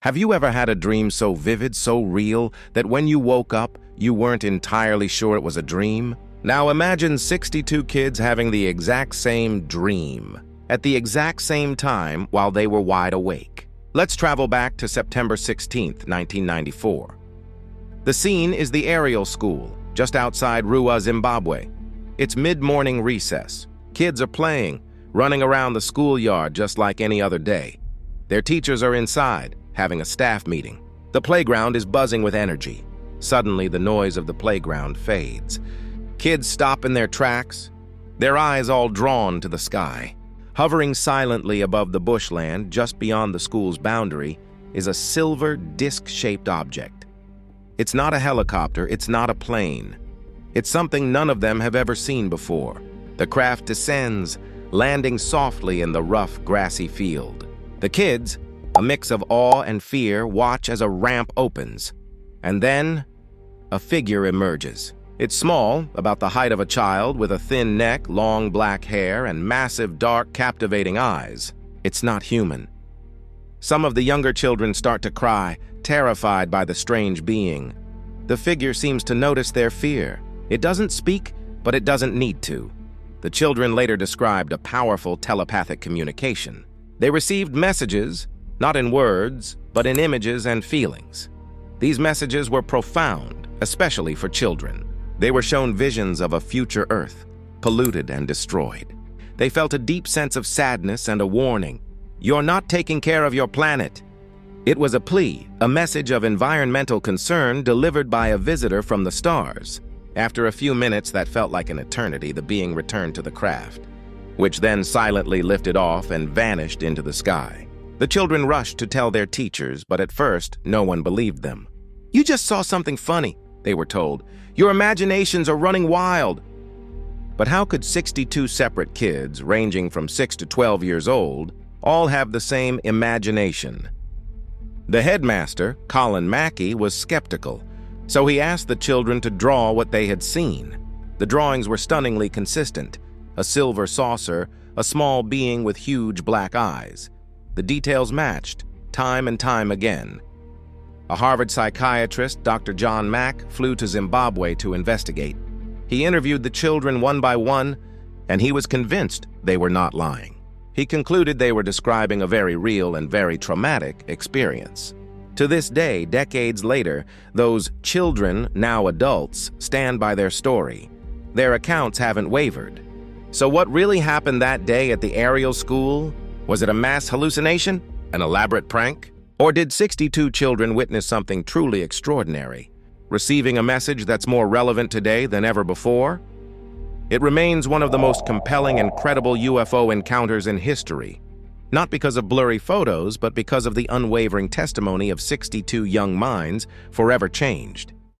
Have you ever had a dream so vivid, so real, that when you woke up, you weren't entirely sure it was a dream? Now imagine 62 kids having the exact same dream, at the exact same time while they were wide awake. Let's travel back to September 16th, 1994. The scene is the Ariel School, just outside Rua, Zimbabwe. It's mid-morning recess. Kids are playing, running around the schoolyard just like any other day. Their teachers are inside, having a staff meeting. The playground is buzzing with energy. Suddenly, the noise of the playground fades. Kids stop in their tracks, their eyes all drawn to the sky. Hovering silently above the bushland, just beyond the school's boundary, is a silver disc-shaped object. It's not a helicopter, it's not a plane. It's something none of them have ever seen before. The craft descends, landing softly in the rough, grassy field. The kids, a mix of awe and fear, watch as a ramp opens. And then, a figure emerges. It's small, about the height of a child, with a thin neck, long black hair, and massive, dark, captivating eyes. It's not human. Some of the younger children start to cry, terrified by the strange being. The figure seems to notice their fear. It doesn't speak, but it doesn't need to. The children later described a powerful telepathic communication. They received messages, not in words, but in images and feelings. These messages were profound, especially for children. They were shown visions of a future Earth, polluted and destroyed. They felt a deep sense of sadness and a warning. You're not taking care of your planet. It was a plea, a message of environmental concern delivered by a visitor from the stars. After a few minutes that felt like an eternity, the being returned to the craft, which then silently lifted off and vanished into the sky. The children rushed to tell their teachers, but at first, no one believed them. "You just saw something funny," they were told. "Your imaginations are running wild." But how could 62 separate kids, ranging from 6 to 12 years old, all have the same imagination? The headmaster, Colin Mackey, was skeptical, so he asked the children to draw what they had seen. The drawings were stunningly consistent: a silver saucer, a small being with huge black eyes. The details matched, time and time again. A Harvard psychiatrist, Dr. John Mack, flew to Zimbabwe to investigate. He interviewed the children one by one, and he was convinced they were not lying. He concluded they were describing a very real and very traumatic experience. To this day, decades later, those children, now adults, stand by their story. Their accounts haven't wavered. So what really happened that day at the Ariel School? Was it a mass hallucination? An elaborate prank? Or did 62 children witness something truly extraordinary, receiving a message that's more relevant today than ever before? It remains one of the most compelling and credible UFO encounters in history, not because of blurry photos, but because of the unwavering testimony of 62 young minds forever changed.